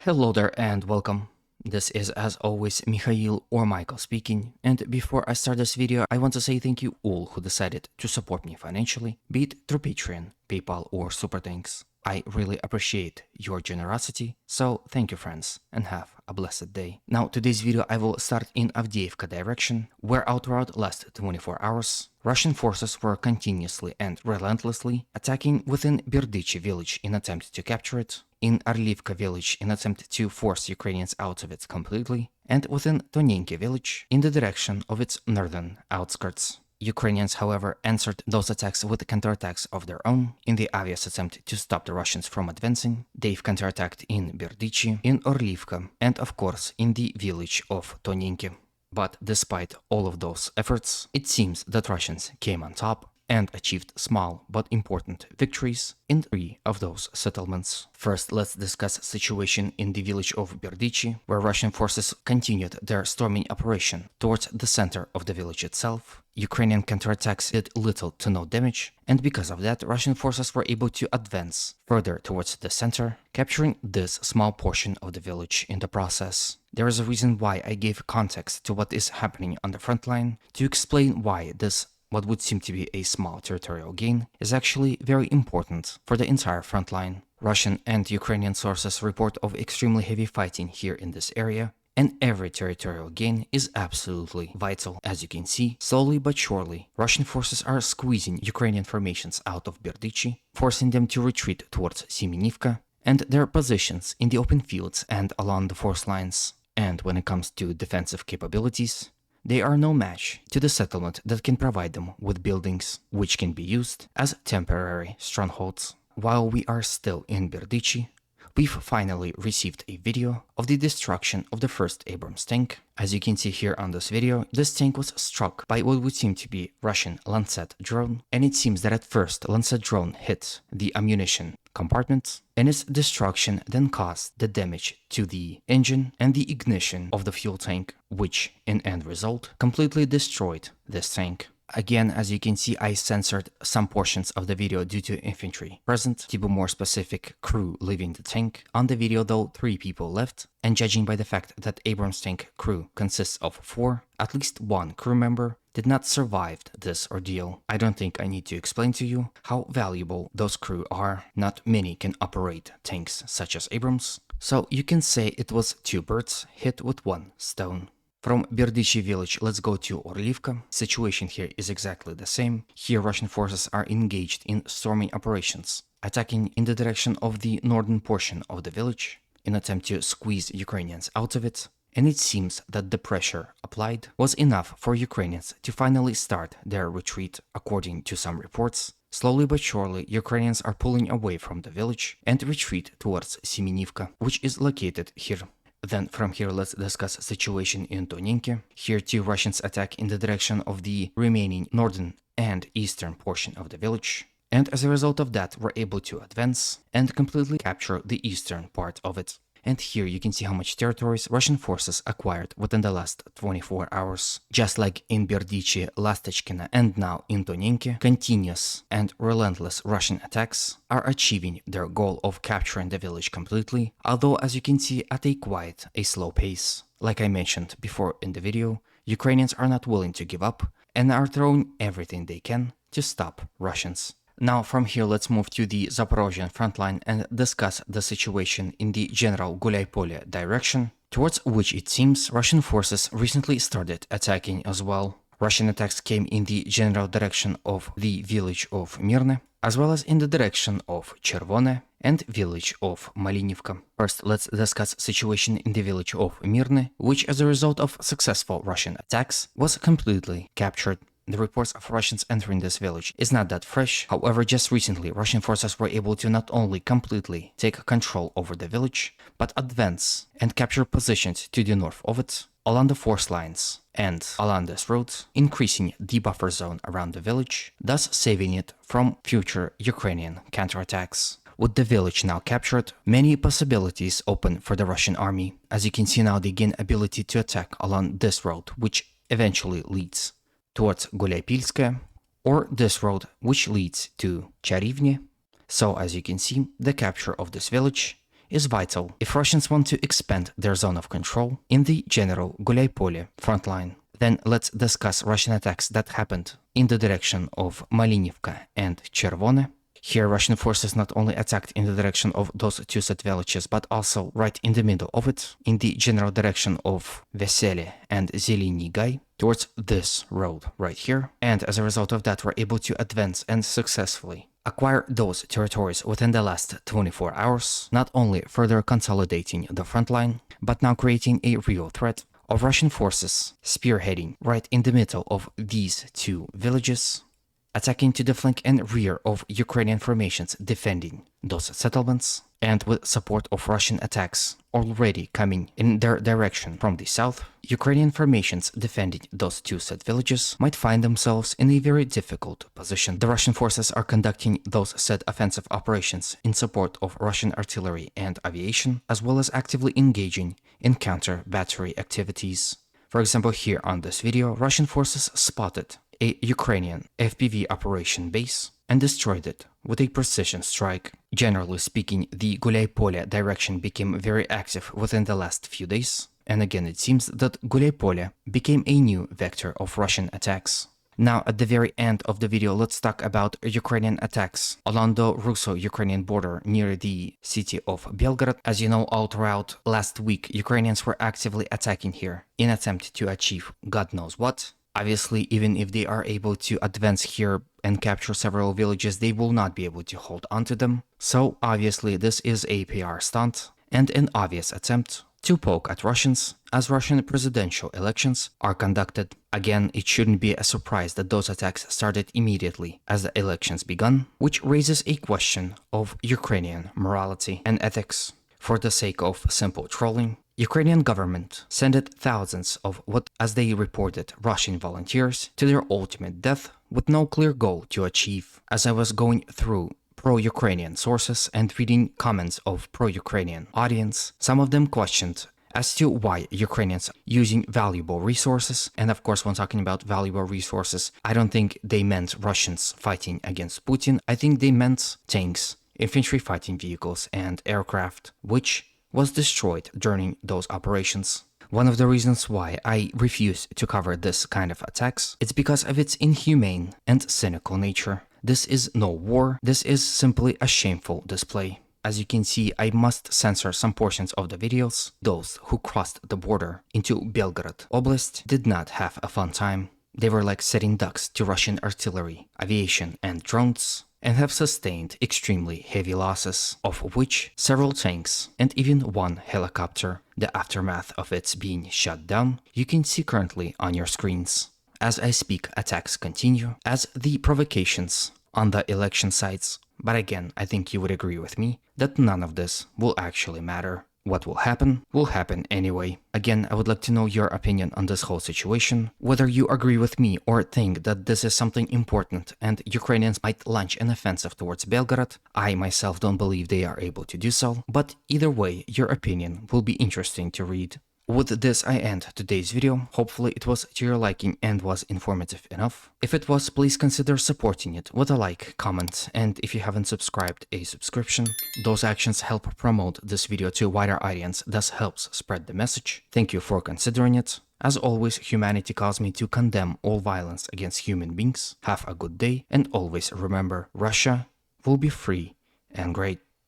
Hello there and welcome. This is as always Mikhail or Michael speaking, and before I start this video I want to say thank you all who decided to support me financially, be it through Patreon, PayPal or Super Thanks. I really appreciate your generosity, so thank you friends and have a blessed day. Now today's video I will start in Avdiivka direction, where throughout last 24 hours Russian forces were continuously and relentlessly attacking within Berichi village in attempt to capture it, in Orlivka village in attempt to force Ukrainians out of it completely, and within Tonenki village in the direction of its northern outskirts. Ukrainians, however, answered those attacks with counterattacks of their own. In the obvious attempt to stop the Russians from advancing, they've counterattacked in Berichi, in Orlivka, and of course in the village of Tonenki. But despite all of those efforts, it seems that Russians came on top and achieved small but important victories in 3 of those settlements. First, let's discuss situation in the village of Berichi, where Russian forces continued their storming operation towards the center of the village itself. Ukrainian counterattacks did little to no damage, and because of that, Russian forces were able to advance further towards the center, capturing this small portion of the village in the process. There is a reason why I gave context to what is happening on the front line, to explain why this what would seem to be a small territorial gain is actually very important for the entire front line. Russian and Ukrainian sources report of extremely heavy fighting here in this area, and every territorial gain is absolutely vital. As you can see, slowly but surely, Russian forces are squeezing Ukrainian formations out of Berichi, forcing them to retreat towards Semenivka and their positions in the open fields and along the force lines. And when it comes to defensive capabilities, they are no match to the settlement that can provide them with buildings, which can be used as temporary strongholds. While we are still in Berichi, we've finally received a video of the destruction of the first Abrams tank. As you can see here on this video, this tank was struck by what would seem to be Russian Lancet drone, and it seems that at first Lancet drone hit the ammunition compartment, and its destruction then caused the damage to the engine and the ignition of the fuel tank, which in end result completely destroyed this tank. Again, as you can see, I censored some portions of the video due to infantry present, to be more specific, crew leaving the tank. On the video though, 3 people left, and judging by the fact that Abrams tank crew consists of 4, at least 1 crew member did not survive this ordeal. I don't think I need to explain to you how valuable those crew are. Not many can operate tanks such as Abrams, so you can say it was 2 birds hit with 1 stone. From Berichi village, let's go to Orlivka. Situation here is exactly the same. Here Russian forces are engaged in storming operations, attacking in the direction of the northern portion of the village, in attempt to squeeze Ukrainians out of it. And it seems that the pressure applied was enough for Ukrainians to finally start their retreat. According to some reports, slowly but surely Ukrainians are pulling away from the village and retreat towards Semenivka, which is located here. Then from here let's discuss situation in Tonenki. Here 2 Russians attack in the direction of the remaining northern and eastern portion of the village, and as a result of that were able to advance and completely capture the eastern part of it. And here you can see how much territories Russian forces acquired within the last 24 hours. Just like in Berichi, Lastachkina, and now in Tonenki, continuous and relentless Russian attacks are achieving their goal of capturing the village completely, although as you can see at a slow pace. Like I mentioned before in the video, Ukrainians are not willing to give up and are throwing everything they can to stop Russians. Now from here let's move to the Zaporizhian frontline and discuss the situation in the general Gulyai-Polye direction, towards which it seems Russian forces recently started attacking as well. Russian attacks came in the general direction of the village of Mirne, as well as in the direction of Chervone and village of Malinivka. First, let's discuss situation in the village of Mirne, which as a result of successful Russian attacks was completely captured. The reports of Russians entering this village is not that fresh. However, just recently Russian forces were able to not only completely take control over the village, but advance and capture positions to the north of it, along the force lines and along this road, increasing the buffer zone around the village, thus saving it from future Ukrainian counterattacks. With the village now captured, many possibilities open for the Russian army. As you can see now, they gain ability to attack along this road, which eventually leads towards Gulyai-Pilskaya, or this road which leads to Charivny. So as you can see, the capture of this village is vital if Russians want to expand their zone of control in the general Guляy-Pole front line. Then let's discuss Russian attacks that happened in the direction of Malinivka and Chervone. Here, Russian forces not only attacked in the direction of those two set villages, but also right in the middle of it, in the general direction of Vesele and Zeleny Gai, towards this road right here. And as a result of that, were able to advance and successfully acquire those territories within the last 24 hours, not only further consolidating the front line, but now creating a real threat of Russian forces spearheading right in the middle of these two villages, attacking to the flank and rear of Ukrainian formations defending those settlements, and with support of Russian attacks already coming in their direction from the south, Ukrainian formations defending those two said villages might find themselves in a very difficult position. The Russian forces are conducting those said offensive operations in support of Russian artillery and aviation, as well as actively engaging in counter-battery activities. For example, here on this video, Russian forces spotted a Ukrainian FPV operation base and destroyed it with a precision strike. Generally speaking, the Guляy-Pole direction became very active within the last few days, and again it seems that Guляy-Pole became a new vector of Russian attacks. Now, at the very end of the video, let's talk about Ukrainian attacks along the Russo-Ukrainian border near the city of Belgorod. As you know, all throughout last week, Ukrainians were actively attacking here in attempt to achieve God knows what. Obviously, even if they are able to advance here and capture several villages, they will not be able to hold onto them. So, obviously, this is a PR stunt and an obvious attempt to poke at Russians as Russian presidential elections are conducted. Again, it shouldn't be a surprise that those attacks started immediately as the elections begun, which raises a question of Ukrainian morality and ethics. For the sake of simple trolling, Ukrainian government sent thousands of what, as they reported, Russian volunteers to their ultimate death with no clear goal to achieve. As I was going through pro-Ukrainian sources and reading comments of pro-Ukrainian audience, some of them questioned as to why Ukrainians using valuable resources, and of course when talking about valuable resources, I don't think they meant Russians fighting against Putin, I think they meant tanks, infantry fighting vehicles and aircraft, which was destroyed during those operations. One of the reasons why I refuse to cover this kind of attacks is because of its inhumane and cynical nature. This is no war, this is simply a shameful display. As you can see, I must censor some portions of the videos. Those who crossed the border into Belgorod Oblast did not have a fun time. They were like setting ducks to Russian artillery, aviation and drones, and have sustained extremely heavy losses, of which several tanks and even one helicopter, the aftermath of its being shot down, you can see currently on your screens. As I speak, attacks continue, as the provocations on the election sites, but again, I think you would agree with me that none of this will actually matter. What will happen anyway. Again, I would like to know your opinion on this whole situation, whether you agree with me or think that this is something important and Ukrainians might launch an offensive towards Belgorod. I myself don't believe they are able to do so, but either way, your opinion will be interesting to read. With this, I end today's video. Hopefully it was to your liking and was informative enough. If it was, please consider supporting it with a like, comment, and if you haven't subscribed, a subscription. Those actions help promote this video to a wider audience, thus helps spread the message. Thank you for considering it. As always, humanity calls me to condemn all violence against human beings. Have a good day, and always remember, Russia will be free and great.